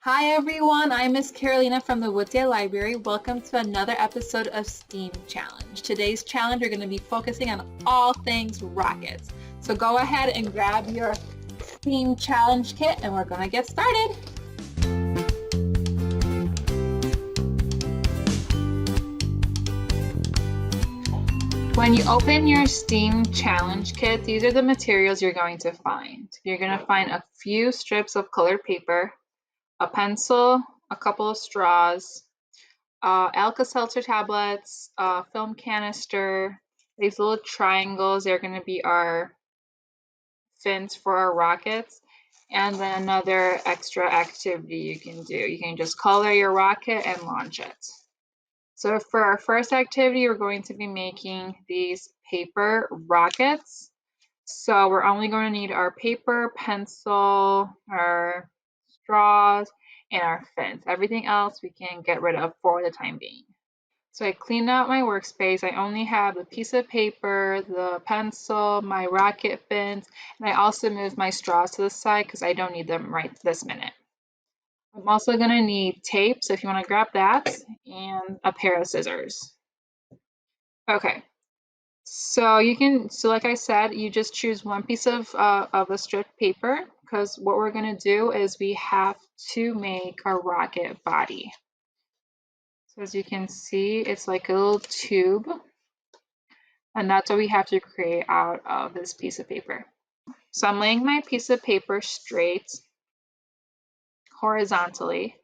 Hi everyone, I'm Miss Karolina from the Woodsdale Library. Welcome to another episode of STEAM Challenge. Today's challenge, we're going to be focusing on all things rockets. So go ahead and grab your STEAM Challenge kit and we're going to get started. When you open your STEAM Challenge kit, these are the materials you're going to find. You're going to find a few strips of colored paper, a pencil, a couple of straws, Alka-Seltzer tablets, film canister, these little triangles, they're going to be our fins for our rockets, and then another extra activity you can do. You can just color your rocket and launch it. So for our first activity, we're going to be making these paper rockets. So we're only going to need our paper, pencil, our straws, and our fins. Everything else we can get rid of for the time being. So I cleaned out my workspace. I only have a piece of paper, the pencil, my rocket fins, and I also moved my straws to the side because I don't need them right this minute. I'm also going to need tape, so if you want to grab that, and a pair of scissors. Okay, so like I said, you just choose one piece of a strip paper because what we're going to do is we have to make a rocket body. So as you can see, it's like a little tube. And that's what we have to create out of this piece of paper. So I'm laying my piece of paper straight horizontally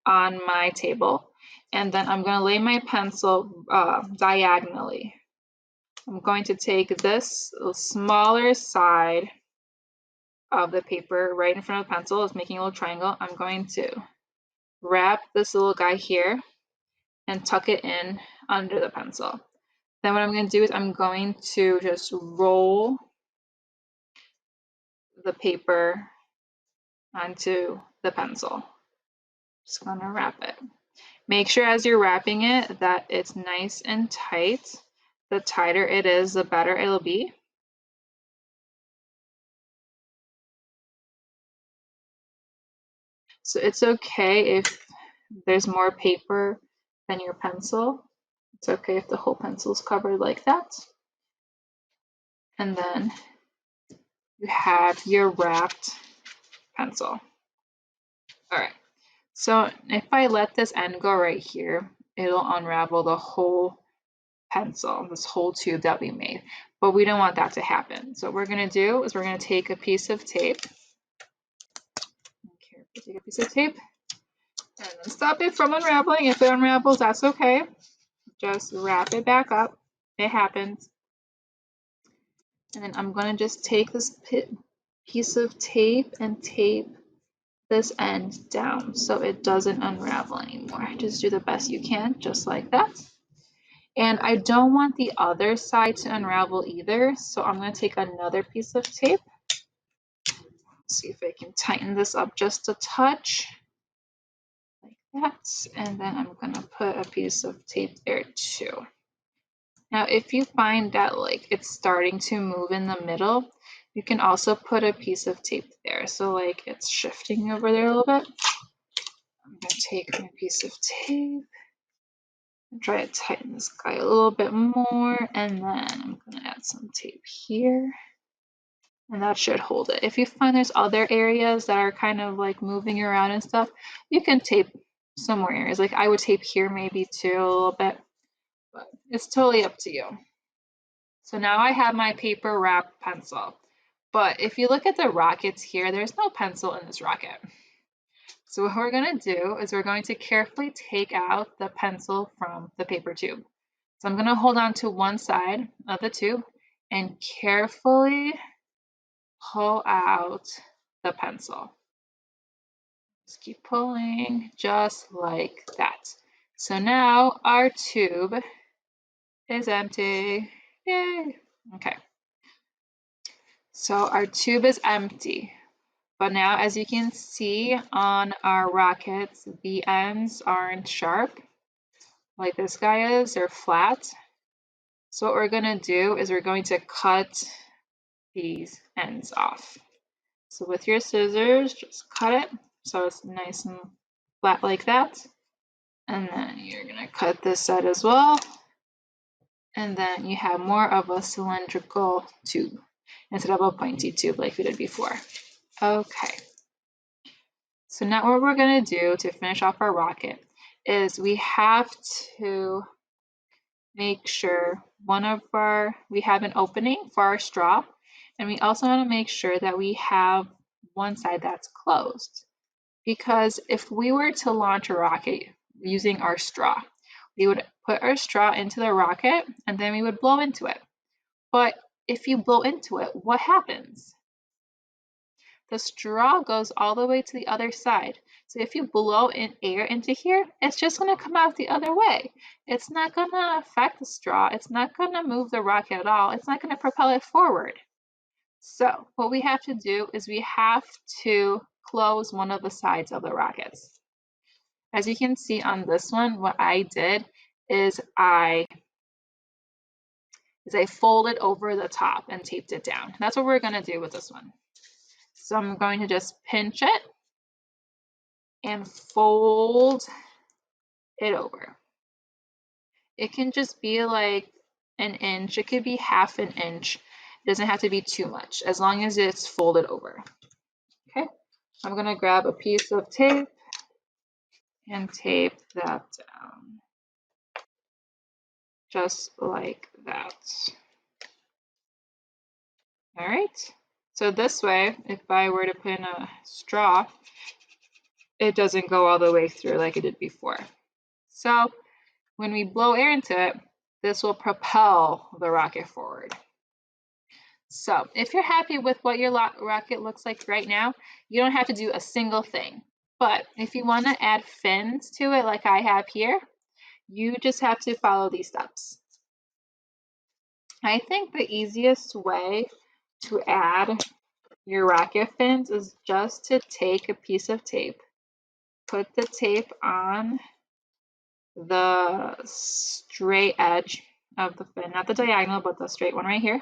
on my table. And then I'm going to lay my pencil diagonally. I'm going to take this smaller side of the paper right in front of the pencil. It's making a little triangle. I'm going to wrap this little guy here and tuck it in under the pencil. Then what I'm going to do is I'm going to just roll the paper onto the pencil. Just going to wrap it. Make sure as you're wrapping it that it's nice and tight. The tighter it is, the better it'll be. So it's okay if there's more paper than your pencil. It's okay if the whole pencil is covered like that. And then you have your wrapped pencil. All right. So if I let this end go right here, it'll unravel the whole pencil, this whole tube that we made. But we don't want that to happen. So what we're going to do is we're going to take a piece of tape. Take a piece of tape and then stop it from unraveling. If it unravels, that's okay. Just wrap it back up. It happens. And then I'm going to just take this piece of tape and tape this end down so it doesn't unravel anymore. Just do the best you can, just like that. And I don't want the other side to unravel either, so I'm going to take another piece of tape. See if I can tighten this up just a touch, like that. And then I'm going to put a piece of tape there too. Now, if you find that like it's starting to move in the middle, you can also put a piece of tape there. So like it's shifting over there a little bit. I'm going to take my piece of tape and try to tighten this guy a little bit more. And then I'm going to add some tape here. And that should hold it. If you find there's other areas that are kind of like moving around and stuff, you can tape some more areas. Like I would tape here maybe too a little bit, but it's totally up to you. So now I have my paper wrap pencil. But if you look at the rockets here, there's no pencil in this rocket. So what we're going to do is we're going to carefully take out the pencil from the paper tube. So I'm going to hold on to one side of the tube and carefully pull out the pencil. Just keep pulling just like that. So now our tube is empty. Yay! Okay. So our tube is empty. But now, as you can see on our rockets, the ends aren't sharp like this guy is, they're flat. So what we're going to do is we're going to cut these ends off. So with your scissors, just cut it so it's nice and flat like that. And then you're going to cut this side as well. And then you have more of a cylindrical tube instead of a pointy tube like we did before. Okay. So now what we're going to do to finish off our rocket is we have to make sure we have an opening for our straw, and we also want to make sure that we have one side that's closed, because if we were to launch a rocket using our straw, we would put our straw into the rocket and then we would blow into it. But if you blow into it, what happens? The straw goes all the way to the other side. So if you blow in air into here, it's just going to come out the other way. It's not going to affect the straw. It's not going to move the rocket at all. It's not going to propel it forward. So what we have to do is we have to close one of the sides of the rockets. As you can see on this one, what I did is I folded over the top and taped it down. That's what we're going to do with this one. So I'm going to just pinch it and fold it over. It can just be like an inch. It could be half an inch. It doesn't have to be too much, as long as it's folded over. Okay, I'm going to grab a piece of tape and tape that down. Just like that. All right. So this way, if I were to put in a straw, it doesn't go all the way through like it did before. So when we blow air into it, this will propel the rocket forward. So if you're happy with what your rocket looks like right now, you don't have to do a single thing. But if you want to add fins to it like I have here, you just have to follow these steps. I think the easiest way to add your rocket fins is just to take a piece of tape, put the tape on the straight edge of the fin, not the diagonal, but the straight one right here,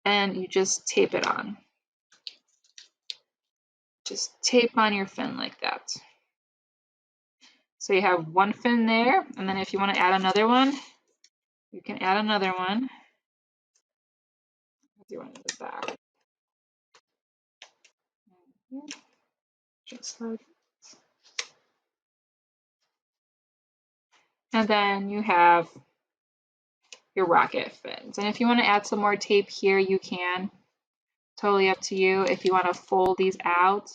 and you just tape it on. Just tape on your fin like that. So you have one fin there, and then if you want to add another one, you can add another one. Do one in the back. Just like this. And then you have your rocket fins. And if you want to add some more tape here, you can. Totally up to you. If you want to fold these out,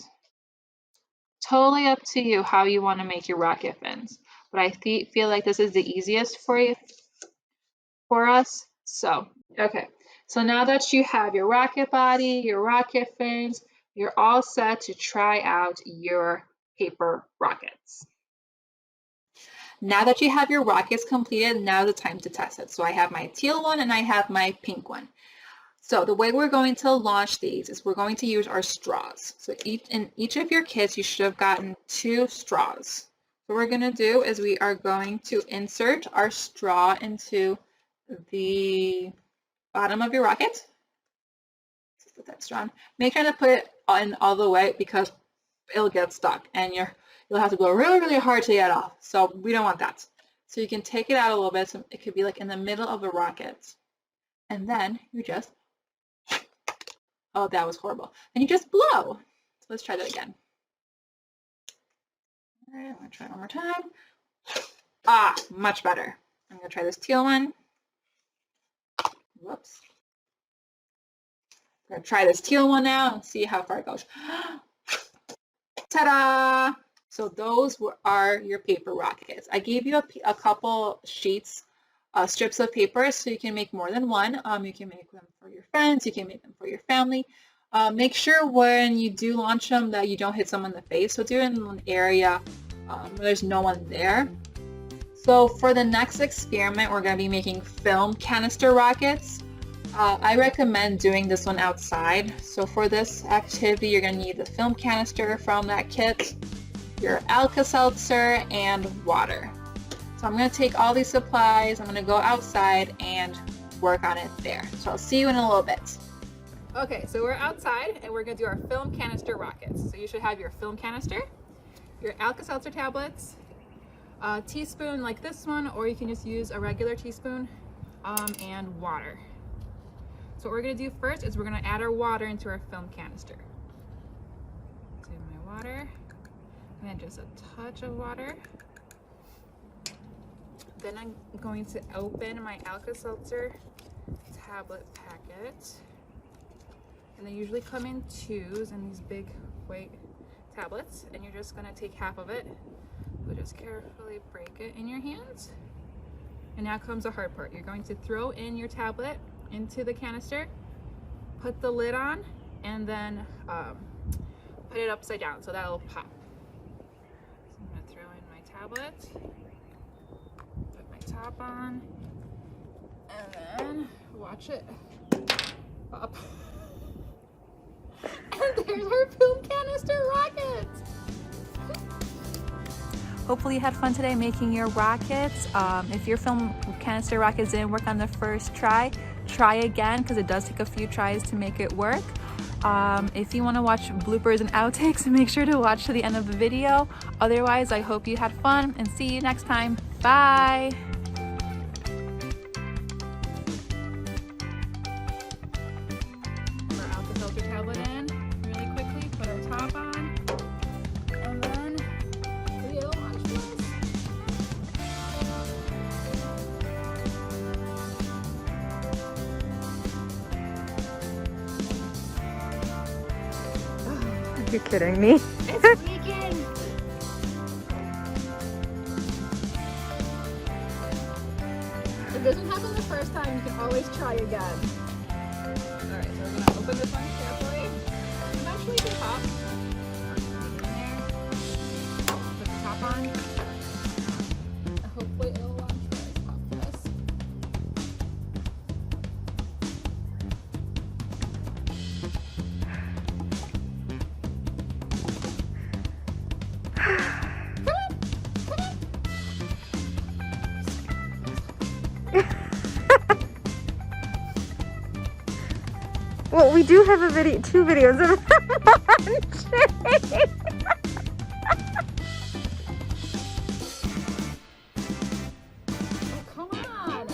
totally up to you how you want to make your rocket fins. But I feel like this is the easiest for us. So, okay. So now that you have your rocket body, your rocket fins, you're all set to try out your paper rockets. Now that you have your rockets completed, now is the time to test it. So I have my teal one and I have my pink one. So the way we're going to launch these is we're going to use our straws. So in each of your kits, you should have gotten 2 straws. So what we're going to do is we are going to insert our straw into the bottom of your rocket. Let's put that straw on. Make sure to put it in all the way because it'll get stuck and you'll have to go really, really hard to get off. So we don't want that. So you can take it out a little bit. So it could be like in the middle of the rocket. And then you just, oh, that was horrible. And you just blow. So let's try that again. All right, I'm going to try it one more time. Ah, much better. I'm going to try this teal one. Whoops. I'm going to try this teal one now and see how far it goes. Ta-da! So those are your paper rockets. I gave you a couple sheets, strips of paper, so you can make more than one. You can make them for your friends. You can make them for your family. Make sure when you do launch them that you don't hit someone in the face. So do it in an area where there's no one there. So for the next experiment, we're going to be making film canister rockets. I recommend doing this one outside. So for this activity, you're going to need the film canister from that kit, your Alka-Seltzer, and water. So I'm going to take all these supplies, I'm going to go outside and work on it there. So I'll see you in a little bit. Okay, so we're outside and we're going to do our film canister rockets. So you should have your film canister. your Alka-Seltzer tablets, a teaspoon like this one, or you can just use a regular teaspoon, and water. So what we're going to do first is we're going to add our water into our film canister. So my water, and then just a touch of water. Then I'm going to open my Alka-Seltzer tablet packet. And they usually come in 2s in these big white tablets. And you're just going to take half of it. So just carefully break it in your hands. And now comes the hard part. You're going to throw in your tablet into the canister, put the lid on, and then put it upside down so that'll pop. So I'm going to throw in my tablet. Top on, and then watch it pop. And there's our film canister rockets. Hopefully you had fun today making your rockets. If your film canister rockets didn't work on the first try again, because it does take a few tries to make it work. If you want to watch bloopers and outtakes, make sure to watch to the end of the video. Otherwise, I hope you had fun and see you next time. Bye! Tablet in really quickly, put our top on, and then video watch this. Are you kidding me? It's leaking! If it doesn't happen the first time, you can always try again. Alright, so we're going to open this one carefully. Eventually you can pop. Put the top on. And hopefully it'll launch when I pop this. Well, we do have a video, 2 videos of launching. Oh, come on!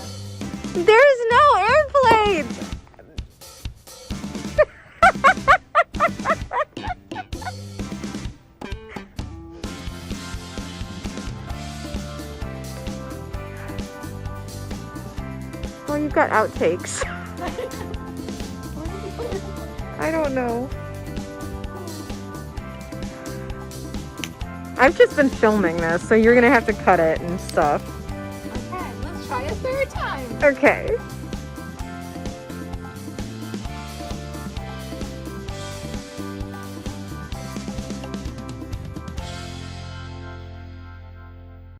There's no airplane. Well, you've got outtakes. I don't know. I've just been filming this, so you're gonna have to cut it and stuff. Okay, let's try a third time. Okay.